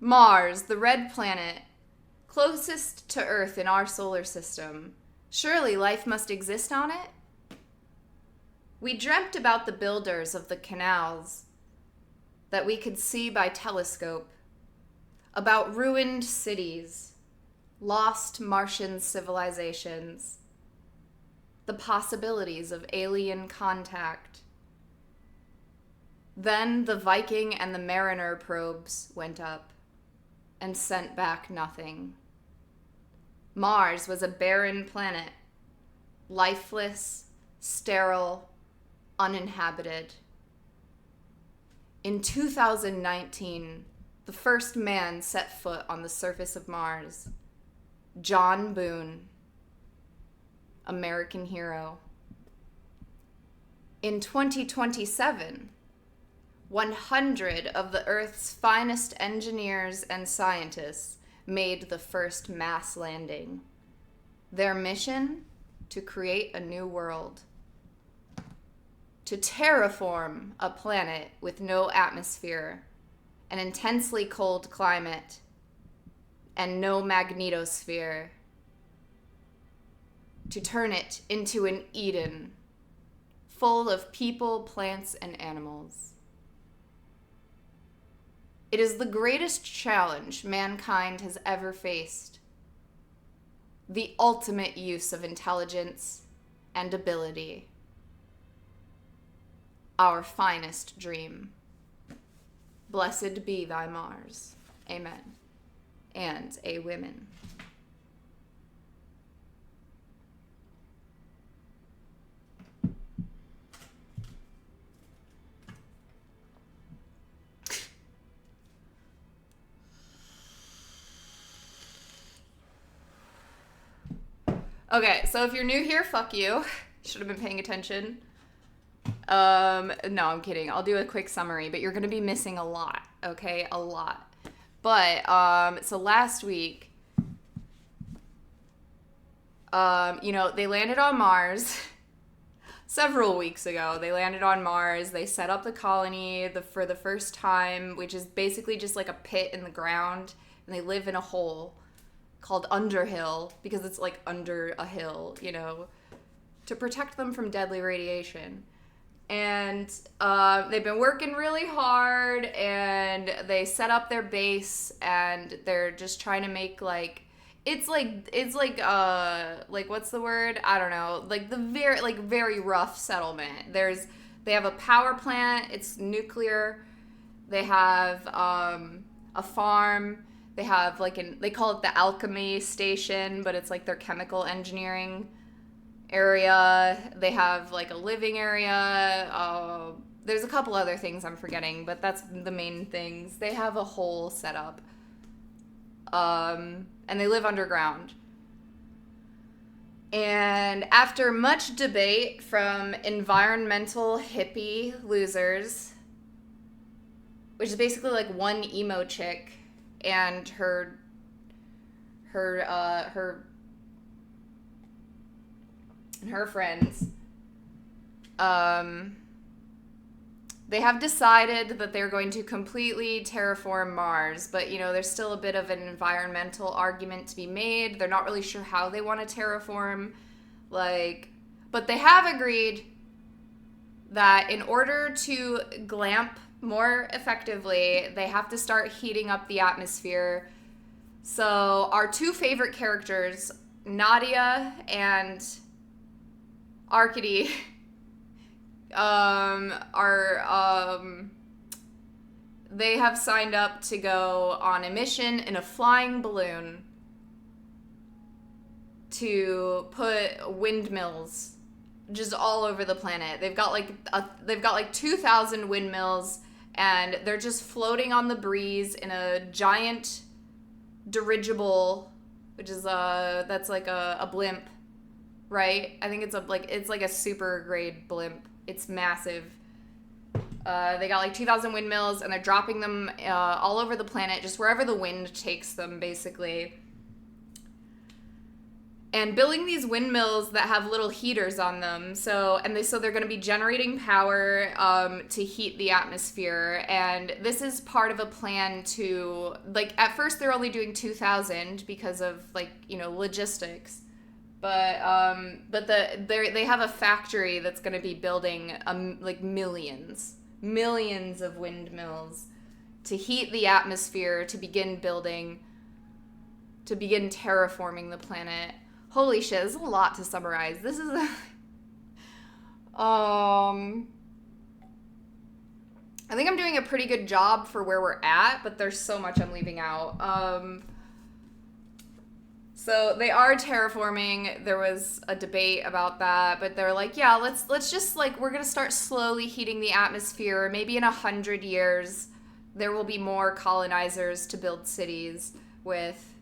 Mars, the red planet, closest to Earth in our solar system. Surely life must exist on it? We dreamt about the builders of the canals that we could see by telescope, about ruined cities, lost Martian civilizations, the possibilities of alien contact. Then the Viking and the Mariner probes went up and sent back nothing. Mars was a barren planet, lifeless, sterile, uninhabited. In 2019, the first man set foot on the surface of Mars. John Boone, American hero. In 2027, 100 of the Earth's finest engineers and scientists made the first mass landing. Their mission? To create a new world. To terraform a planet with no atmosphere, an intensely cold climate, and no magnetosphere. To turn it into an Eden, full of people, plants, and animals. It is the greatest challenge mankind has ever faced. The ultimate use of intelligence and ability. Our finest dream. Blessed be thy Mars. Amen. And a women. Okay, so if you're new here, fuck you. Should have been paying attention. No, I'm kidding. I'll do a quick summary, but you're going to be missing a lot, okay? A lot. But, so last week, they landed on Mars several weeks ago. They landed on Mars. They set up the colony for the first time, which is basically just like a pit in the ground, and they live in a hole called Underhill, because it's like under a hill, to protect them from deadly radiation. And they've been working really hard, and they set up their base, and they're just trying to make it's like what's the word? I don't know. Like the very rough settlement. They have a power plant. It's nuclear. They have a farm. They have they call it the alchemy station, but it's like their chemical engineering area. They have a living area. There's a couple other things I'm forgetting, but that's the main things. They have a whole setup. And they live underground. And after much debate from environmental hippie losers, which is basically one emo chick and her friends, they have decided that they're going to completely terraform Mars, but there's still a bit of an environmental argument to be made. They're not really sure how they want to terraform, but they have agreed that in order to glamp more effectively, they have to start heating up the atmosphere. So our two favorite characters, Nadia and Arkady, they have signed up to go on a mission in a flying balloon to put windmills just all over the planet. They've got 2,000 windmills, and they're just floating on the breeze in a giant dirigible, which is that's like a blimp, right? I think it's like a super grade blimp. It's massive. They got 2,000 windmills, and they're dropping them all over the planet, just wherever the wind takes them, basically. and building these windmills that have little heaters on them. So they're going to be generating power to heat the atmosphere. And this is part of a plan to, like, at first they're only doing 2,000 because of, like, you know, logistics. But they have a factory that's going to be building like millions of windmills to heat the atmosphere, to begin terraforming the planet. Holy shit, this is a lot to summarize. This is I think I'm doing a pretty good job for where we're at, but there's so much I'm leaving out. So they are terraforming. There was a debate about that, but they're like, yeah, let's just, like, we're gonna start slowly heating the atmosphere. Maybe in 100 years, there will be more colonizers to build cities with.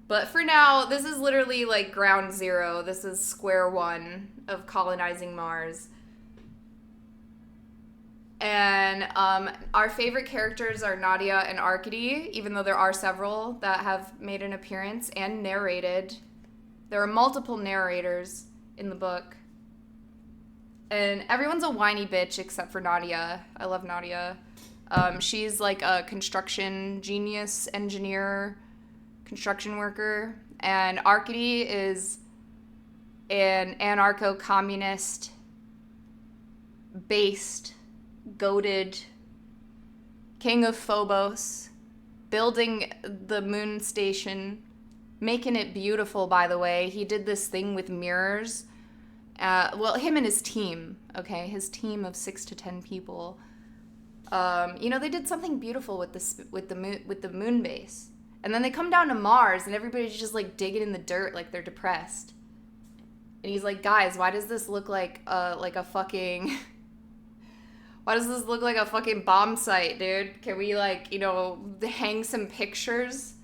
But for now, this is literally like ground zero. This is square one of colonizing Mars. And our favorite characters are Nadia and Arkady, even though there are several that have made an appearance and narrated. There are multiple narrators in the book. And everyone's a whiny bitch except for Nadia. I love Nadia. She's like a construction genius, engineer, construction worker. And Arkady is an anarcho-communist based, goated king of Phobos, building the moon station, making it beautiful, by the way. He did this thing with mirrors. Well, him and his team, okay? His team of 6 to 10 people. You know, they did something beautiful with the moon base. And then they come down to Mars, and everybody's just, like, digging in the dirt like they're depressed. And he's like, guys, why does this look like a fucking... Why does this look like a fucking bomb site, dude? Can we, like, you know, hang some pictures?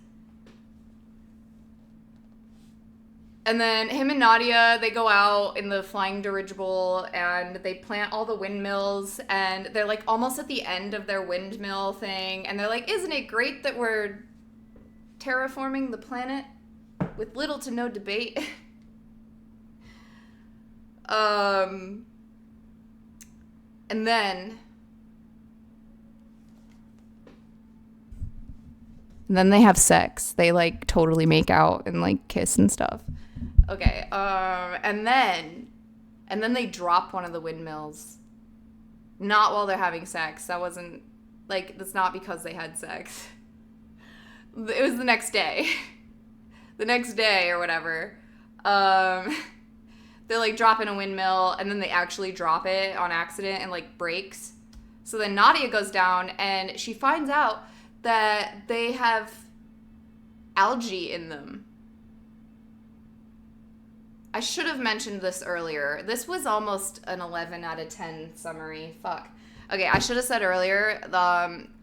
And then him and Nadia, they go out in the flying dirigible and they plant all the windmills, and they're, like, almost at the end of their windmill thing. And they're like, isn't it great that we're terraforming the planet with little to no debate? And then they have sex. They, like, totally make out and, like, kiss and stuff. Okay, and then they drop one of the windmills. Not while they're having sex. That wasn't, like, that's not because they had sex. It was the next day. The next day or whatever. They're, like, dropping a windmill, and then they actually drop it on accident and, like, breaks. So then Nadia goes down, and she finds out that they have algae in them. I should have mentioned this earlier. This was almost an 11 out of 10 summary. Fuck. Okay, I should have said earlier,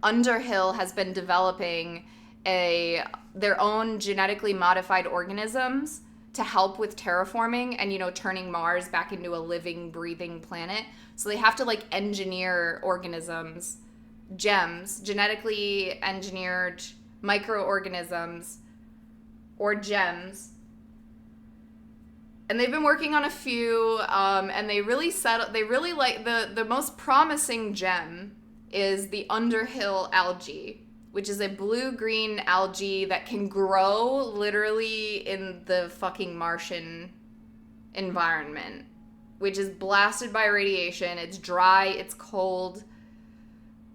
Underhill has been developing their own genetically modified organisms to help with terraforming and, you know, turning Mars back into a living, breathing planet. So they have to, like, engineer organisms, gems, genetically engineered microorganisms or gems. And they've been working on a few, and they really like the most promising gem is the Underhill algae, which is a blue-green algae that can grow literally in the fucking Martian environment, which is blasted by radiation. It's dry, it's cold,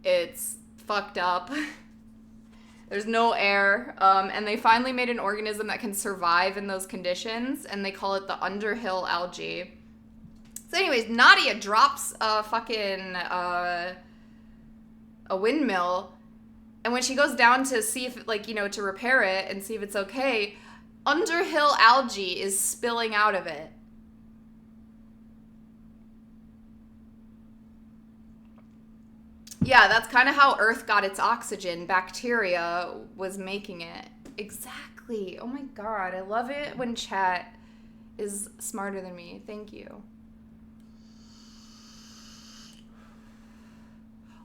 it's fucked up. There's no air, and they finally made an organism that can survive in those conditions, and they call it the Underhill algae. So anyways, Nadia drops a fucking a windmill, and when she goes down to see if, like, you know, to repair it and see if it's okay, Underhill algae is spilling out of it. Yeah, that's kind of how Earth got its oxygen. Bacteria was making it. Exactly. Oh my god, I love it when chat is smarter than me. Thank you.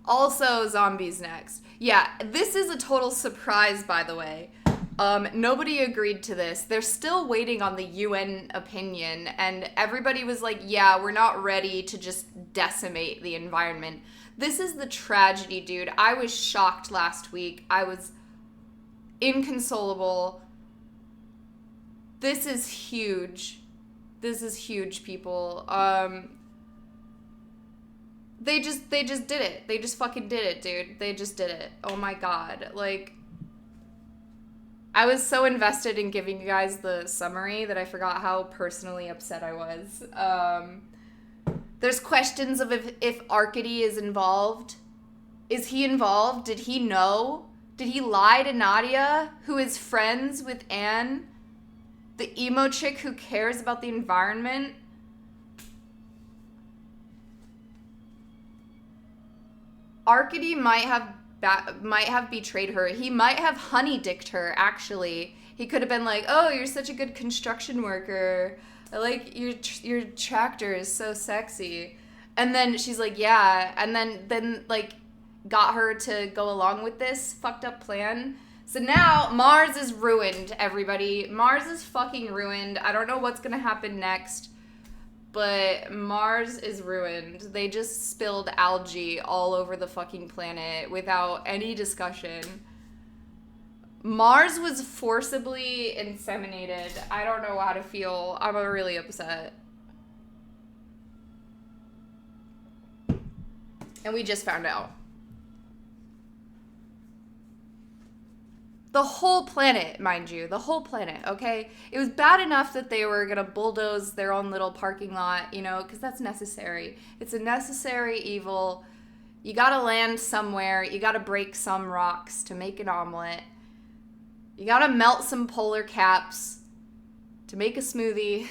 Also, zombies next. Yeah, this is a total surprise, by the way. Nobody agreed to this. They're still waiting on the UN opinion, and everybody was like, yeah, we're not ready to just decimate the environment. This is the tragedy, dude. I was shocked last week. I was inconsolable. This is huge. This is huge, people. They just did it. They just fucking did it, dude. They just did it. Oh my god. Like, I was so invested in giving you guys the summary that I forgot how personally upset I was. There's questions of if Arcady is involved. Is he involved? Did he know? Did he lie to Nadia, who is friends with Anne, the emo chick who cares about the environment? Arcady might have betrayed her. He might have honey-dicked her, actually. He could have been like, oh, you're such a good construction worker. I like your tractor is so sexy. And then she's like, yeah. And then like, got her to go along with this fucked up plan. So now Mars is ruined, everybody. Mars is fucking ruined. I don't know what's gonna happen next, but Mars is ruined. They just spilled algae all over the fucking planet without any discussion. Mars was forcibly inseminated. I don't know how to feel. I'm really upset. And we just found out. The whole planet, mind you. The whole planet, okay? It was bad enough that they were going to bulldoze their own little parking lot, you know, because that's necessary. It's a necessary evil. You got to land somewhere. You got to break some rocks to make an omelet. You got to melt some polar caps to make a smoothie.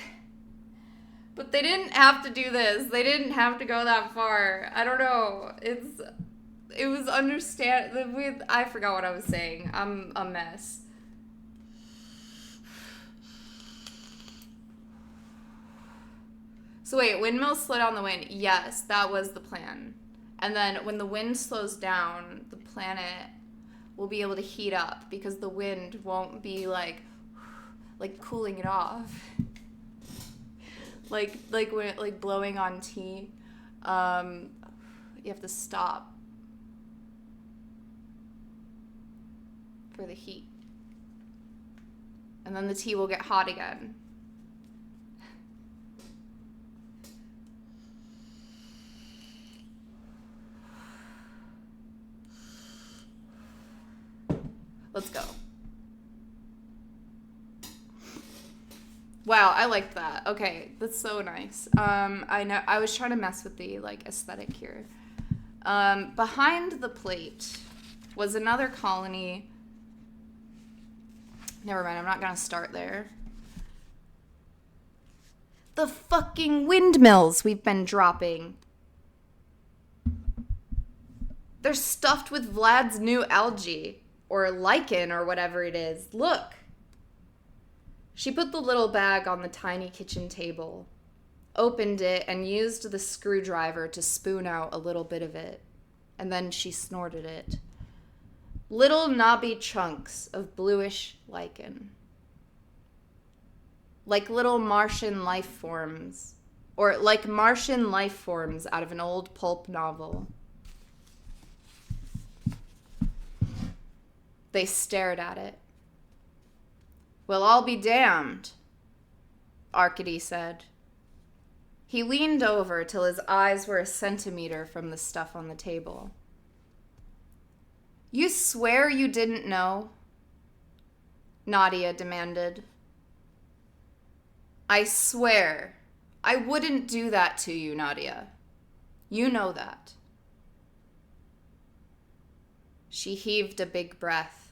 But they didn't have to do this. They didn't have to go that far. I don't know. It was I forgot what I was saying. I'm a mess. So wait, windmills slow down the wind. Yes, that was the plan. And then when the wind slows down, the planet will be able to heat up because the wind won't be like cooling it off. like when blowing on tea. You have to stop for the heat. And then the tea will get hot again. Let's go. Wow, I liked that. Okay, that's so nice. I was trying to mess with the aesthetic here. Behind the plate was another colony. Never mind, I'm not gonna start there. The fucking windmills we've been dropping. They're stuffed with Vlad's new algae. Or lichen, or whatever it is. Look. She put the little bag on the tiny kitchen table, opened it, and used the screwdriver to spoon out a little bit of it. And then she snorted it. Little knobby chunks of bluish lichen. Like little Martian life forms. Or like Martian life forms out of an old pulp novel. They stared at it. Well, I'll be damned, Arcady said. He leaned over till his eyes were a centimeter from the stuff on the table. You swear you didn't know? Nadia demanded. I swear. I wouldn't do that to you, Nadia. You know that. She heaved a big breath.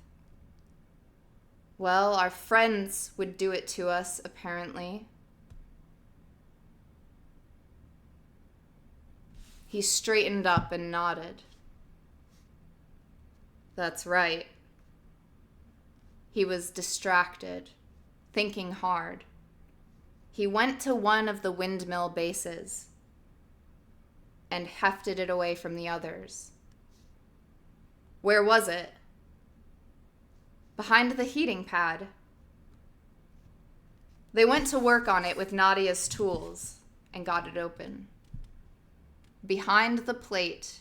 Well, our friends would do it to us, apparently. He straightened up and nodded. That's right. He was distracted, thinking hard. He went to one of the windmill bases and hefted it away from the others. Where was it? Behind the heating pad. They went to work on it with Nadia's tools and got it open. Behind the plate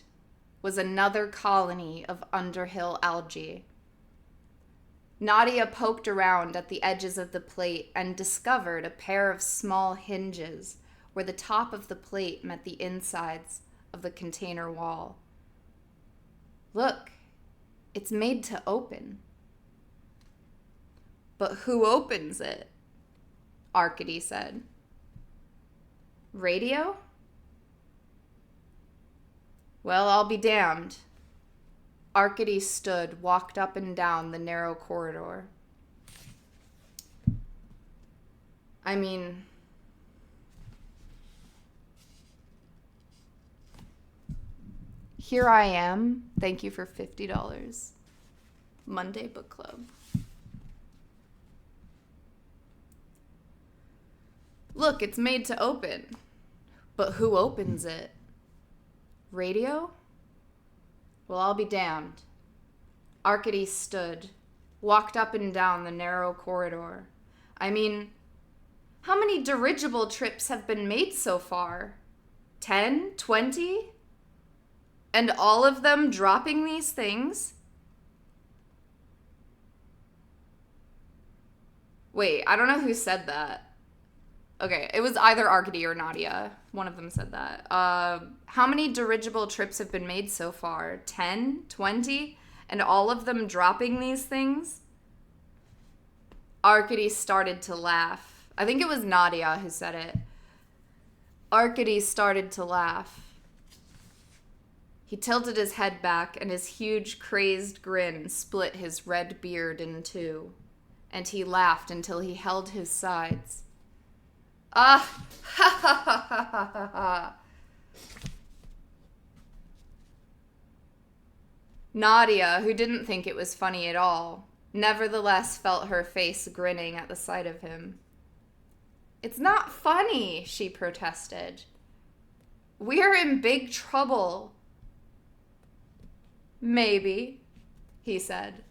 was another colony of Underhill algae. Nadia poked around at the edges of the plate and discovered a pair of small hinges where the top of the plate met the insides of the container wall. Look, it's made to open. But who opens it? Arcady said. Radio? Well, I'll be damned. Arcady stood, walked up and down the narrow corridor. I mean, here I am. Thank you for $50. Monday Book Club. Look, it's made to open. But who opens it? Radio? Well, I'll be damned. Arcady stood, walked up and down the narrow corridor. I mean, how many dirigible trips have been made so far? 10? 20? And all of them dropping these things? Wait, I don't know who said that. Okay, it was either Arcady or Nadia. One of them said that. How many dirigible trips have been made so far? 10? 20? And all of them dropping these things? Arcady started to laugh. I think it was Nadia who said it. Arcady started to laugh. He tilted his head back, and his huge, crazed grin split his red beard in two. And he laughed until he held his sides. Ah, ha ha ha ha ha ha ha. Nadia, who didn't think it was funny at all, nevertheless felt her face grinning at the sight of him. It's not funny, she protested. We're in big trouble. Maybe, he said.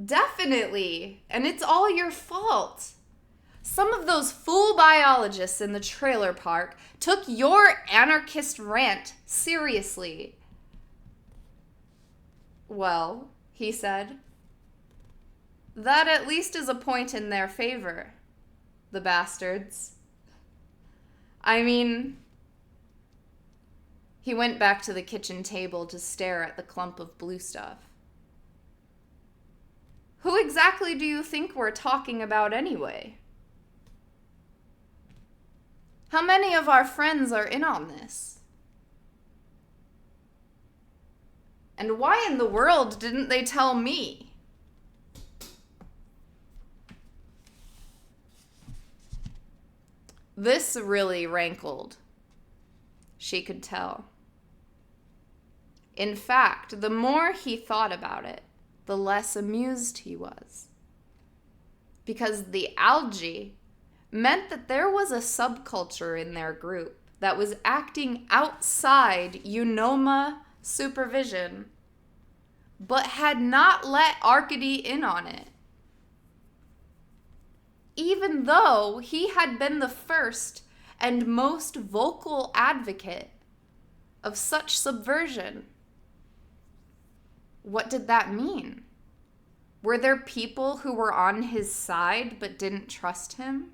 Definitely, and it's all your fault. Some of those fool biologists in the trailer park took your anarchist rant seriously. Well, he said, that at least is a point in their favor, the bastards. I mean, he went back to the kitchen table to stare at the clump of blue stuff. Who exactly do you think we're talking about anyway? How many of our friends are in on this? And why in the world didn't they tell me? This really rankled. She could tell. In fact, the more he thought about it, the less amused he was. Because the algae meant that there was a subculture in their group that was acting outside Unoma supervision, but had not let Arcady in on it. Even though he had been the first and most vocal advocate of such subversion. What did that mean? Were there people who were on his side but didn't trust him?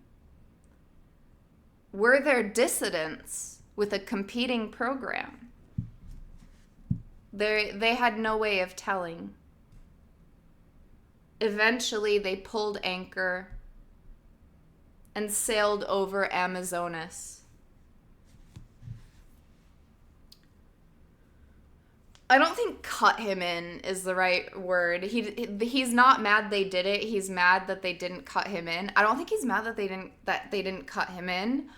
Were there dissidents with a competing program? They had no way of telling. Eventually, they pulled anchor and sailed over Amazonas. I don't think cut him in is the right word. He's not mad they did it. He's mad that they didn't cut him in. I don't think he's mad that they didn't cut him in.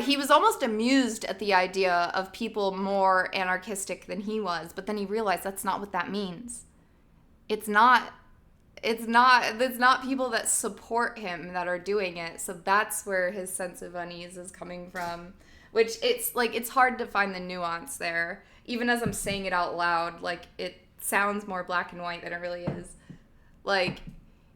He was almost amused at the idea of people more anarchistic than he was, but then he realized that's not what that means. It's not people that support him that are doing it. So that's where his sense of unease is coming from, which it's hard to find the nuance there. Even as I'm saying it out loud, like, it sounds more black and white than it really is. Like,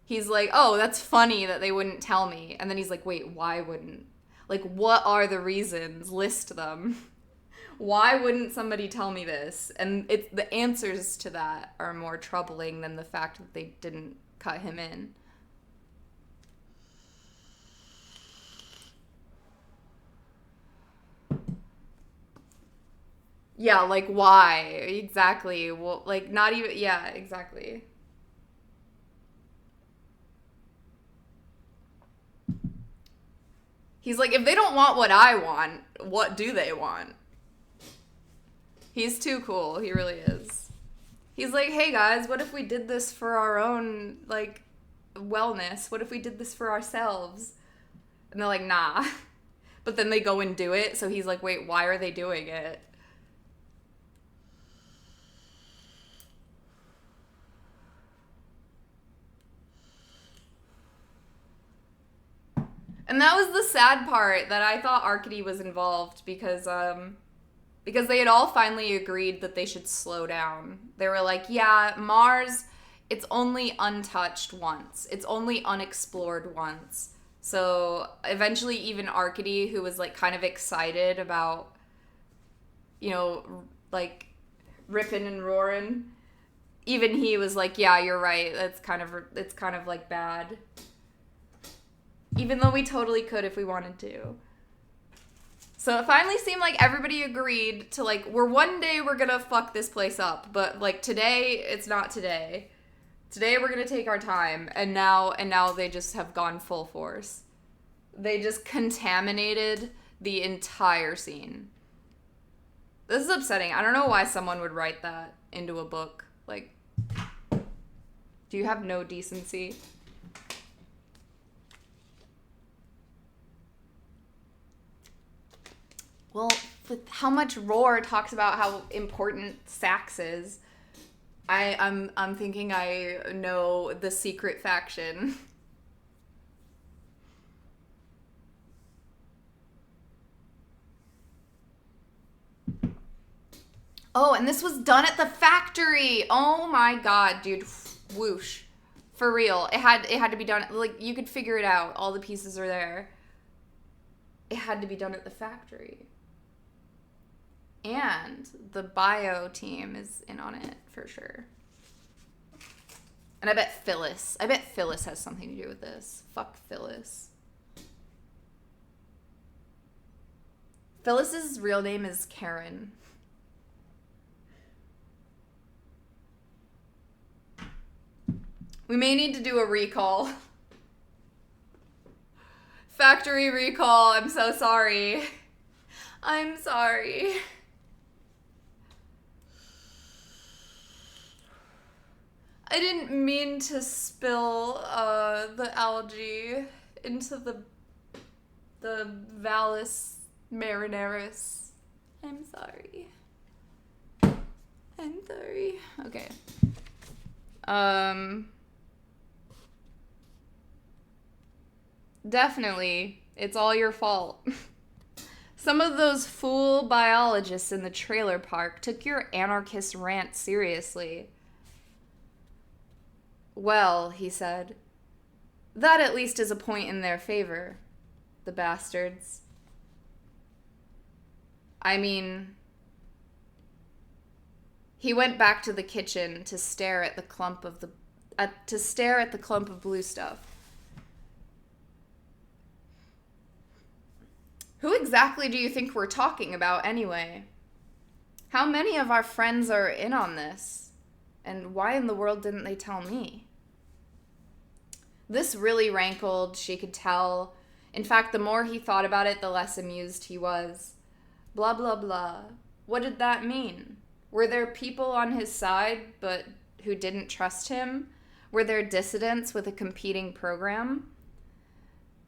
he's like, oh, that's funny that they wouldn't tell me. And then he's like, wait, why wouldn't? Like, what are the reasons? List them. Why wouldn't somebody tell me this? And it's the answers to that are more troubling than the fact that they didn't cut him in. Yeah, like why? Exactly. Well, like not even yeah, exactly. He's like if they don't want what I want, what do they want? He's too cool. He really is. He's like, "Hey guys, what if we did this for our own like wellness? What if we did this for ourselves?" And they're like, "Nah." But then they go and do it. So he's like, "Wait, why are they doing it?" And that was the sad part that I thought Arcady was involved because they had all finally agreed that they should slow down. They were like, yeah, Mars, it's only untouched once. It's only unexplored once. So eventually even Arcady, who was like kind of excited about, you know, like ripping and roaring, even he was like, yeah, you're right. It's kind of like bad. Even though we totally could if we wanted to. So it finally seemed like everybody agreed to like, we're gonna fuck this place up, but like today, it's not today. Today we're gonna take our time, and now they just have gone full force. They just contaminated the entire scene. This is upsetting. I don't know why someone would write that into a book. Like, do you have no decency? Well, with how much Roar talks about how important Sax is, I'm thinking I know the secret faction. Oh, and this was done at the factory. Oh my god, dude. Whoosh. For real. It had to be done like you could figure it out. All the pieces are there. It had to be done at the factory. And the bio team is in on it for sure. And I bet Phyllis has something to do with this. Fuck Phyllis. Phyllis's real name is Karen. We may need to do a recall. Factory recall. I'm so sorry. I'm sorry. I didn't mean to spill the algae into the Vallis marinaris. I'm sorry. I'm sorry. Okay. Definitely, it's all your fault. Some of those fool biologists in the trailer park took your anarchist rant seriously. Well, he said, that at least is a point in their favor. The bastards. I mean, he went back to the kitchen to stare at the clump of blue stuff. Who exactly do you think we're talking about anyway? How many of our friends are in on this? And why in the world didn't they tell me? This really rankled, she could tell. In fact, the more he thought about it, the less amused he was. Blah, blah, blah. What did that mean? Were there people on his side, but who didn't trust him? Were there dissidents with a competing program?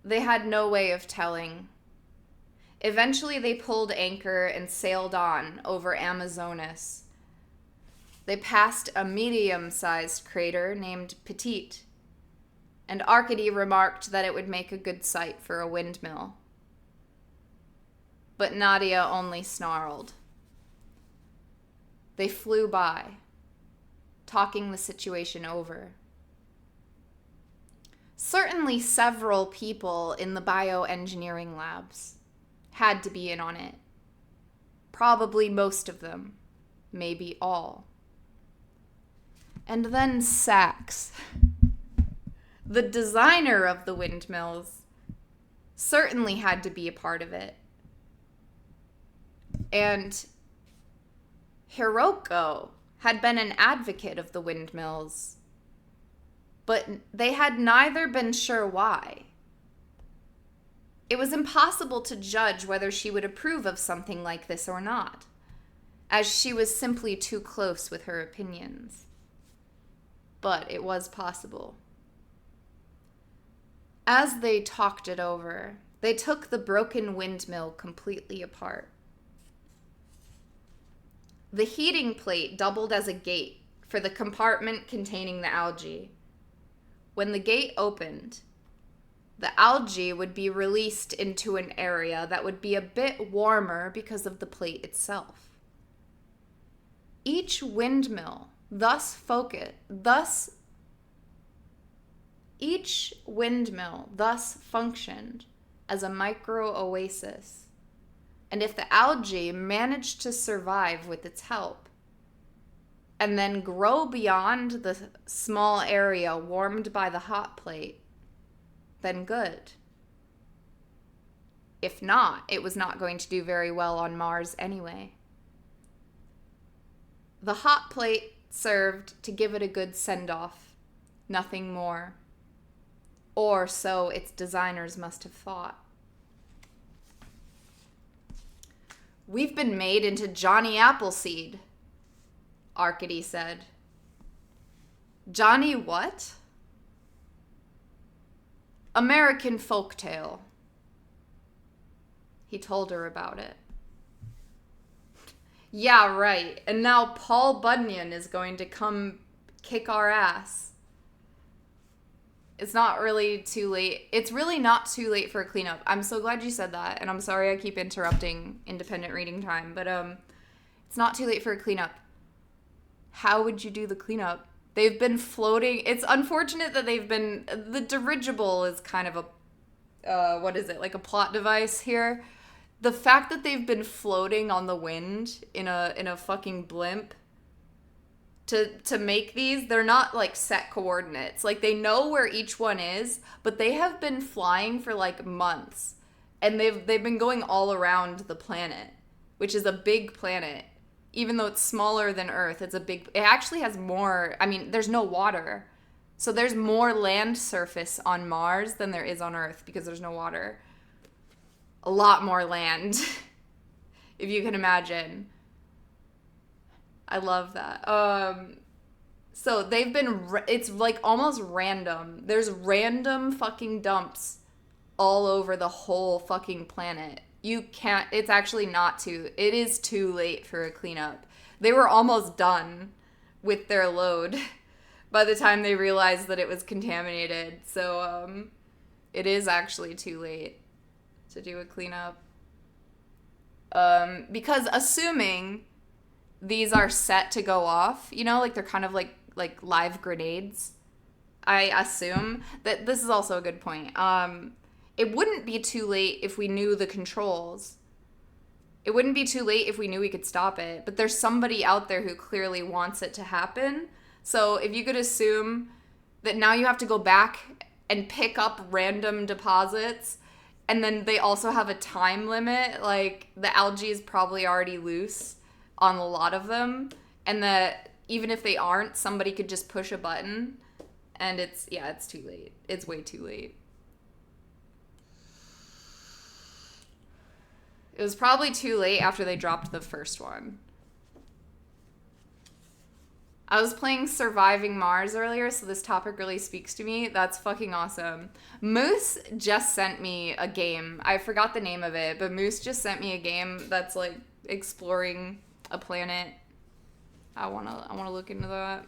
They had no way of telling. Eventually, they pulled anchor and sailed on over Amazonas. They passed a medium-sized crater named Petite, and Arcady remarked that it would make a good site for a windmill. But Nadia only snarled. They flew by, talking the situation over. Certainly several people in the bioengineering labs had to be in on it. Probably most of them, maybe all. And then Sachs, the designer of the windmills, certainly had to be a part of it. And Hiroko had been an advocate of the windmills, but they had neither been sure why. It was impossible to judge whether she would approve of something like this or not, as she was simply too close with her opinions. But it was possible. As they talked it over, they took the broken windmill completely apart. The heating plate doubled as a gate for the compartment containing the algae. When the gate opened, the algae would be released into an area that would be a bit warmer because of the plate itself. Each windmill thus functioned as a micro oasis. And if the algae managed to survive with its help, and then grow beyond the small area warmed by the hot plate, then good. If not, it was not going to do very well on Mars anyway. The hot plate served to give it a good send-off, nothing more. Or so its designers must have thought. "We've been made into Johnny Appleseed," Arkady said. "Johnny what?" "American folktale." He told her about it. "Yeah, right. And now Paul Bunyan is going to come kick our ass." It's not really too late. It's really not too late for a cleanup. I'm so glad you said that, and I'm sorry I keep interrupting independent reading time, but it's not too late for a cleanup. How would you do the cleanup? They've been floating. It's unfortunate that the dirigible is kind of like a plot device here. The fact that they've been floating on the wind in a fucking blimp to make these, they're not like set coordinates. Like they know where each one is, but they have been flying for like months, and they've been going all around the planet, which is a big planet. Even though it's smaller than Earth, it actually has more, there's no water. So there's more land surface on Mars than there is on Earth because there's no water. A lot more land, if you can imagine. I love that. So they've been, it's like almost random. There's random fucking dumps all over the whole fucking planet. It's actually it is too late for a cleanup. They were almost done with their load by the time they realized that it was contaminated. So, it is actually too late to do a cleanup. Because assuming these are set to go off, like they're kind of like live grenades, I assume that this is also a good point. It wouldn't be too late if we knew the controls. It wouldn't be too late if we knew we could stop it. But there's somebody out there who clearly wants it to happen. So if you could assume that now you have to go back and pick up random deposits, and then they also have a time limit, like the algae is probably already loose on a lot of them, and that even if they aren't, somebody could just push a button, and it's too late. It's way too late. It was probably too late after they dropped the first one. I was playing Surviving Mars earlier, so this topic really speaks to me. That's fucking awesome. Moose just sent me a game. I forgot the name of it, but Moose just sent me a game that's like exploring a planet. I wanna look into that.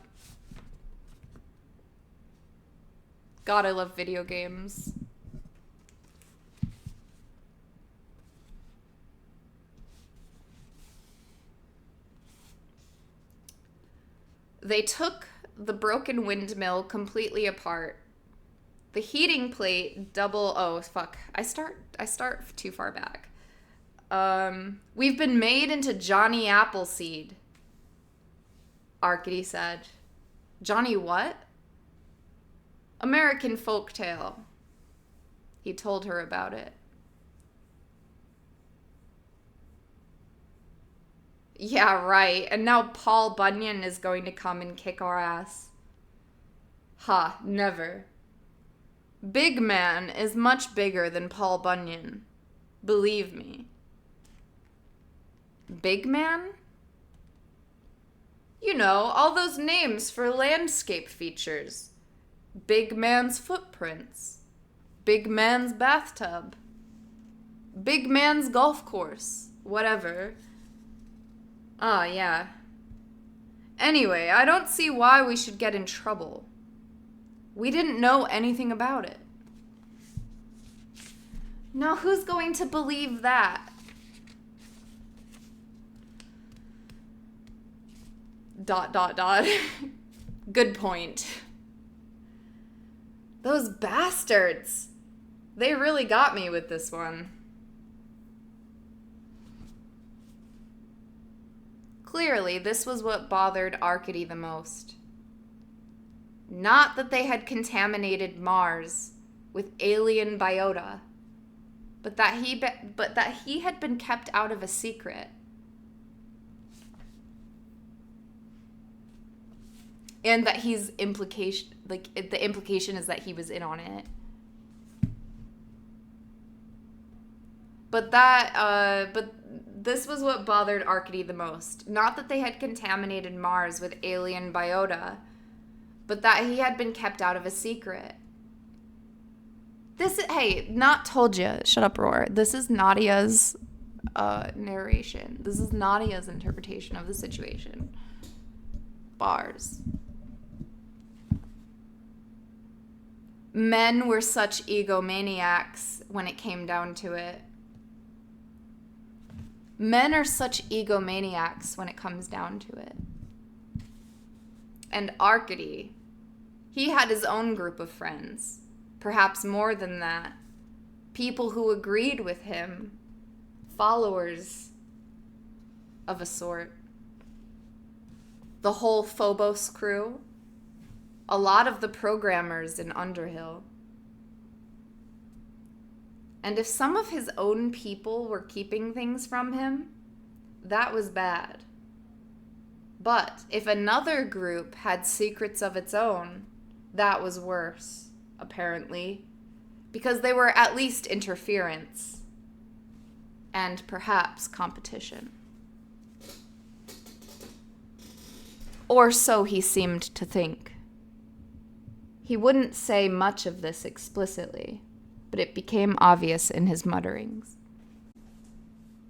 God, I love video games. They took the broken windmill completely apart. The heating plate double. Oh fuck! I start too far back. We've been made into Johnny Appleseed. Arcady said. Johnny what? American folktale. He told her about it. Yeah, right. And now Paul Bunyan is going to come and kick our ass. Ha, never. Big Man is much bigger than Paul Bunyan. Believe me. Big Man? You know, all those names for landscape features. Big Man's footprints. Big Man's bathtub. Big Man's golf course. Whatever. Ah, yeah. Anyway, I don't see why we should get in trouble. We didn't know anything about it. Now, who's going to believe that? ... Good point. Those bastards! They really got me with this one. Clearly, this was what bothered Arcady the most. Not that they had contaminated Mars with alien biota, but that he had been kept out of a secret. And that the implication is that he was in on it. But this was what bothered Arcady the most. Not that they had contaminated Mars with alien biota, but that he had been kept out of a secret. Hey, not told you. Shut up, Roar. This is Nadia's narration. This is Nadia's interpretation of the situation. Bars. Men were such egomaniacs when it came down to it. Men are such egomaniacs when it comes down to it. And Arcady, he had his own group of friends. Perhaps more than that. People who agreed with him. Followers of a sort. The whole Phobos crew. A lot of the programmers in Underhill. And if some of his own people were keeping things from him, that was bad. But if another group had secrets of its own, that was worse, apparently, because they were at least interference and perhaps competition. Or so he seemed to think. He wouldn't say much of this explicitly, but it became obvious in his mutterings.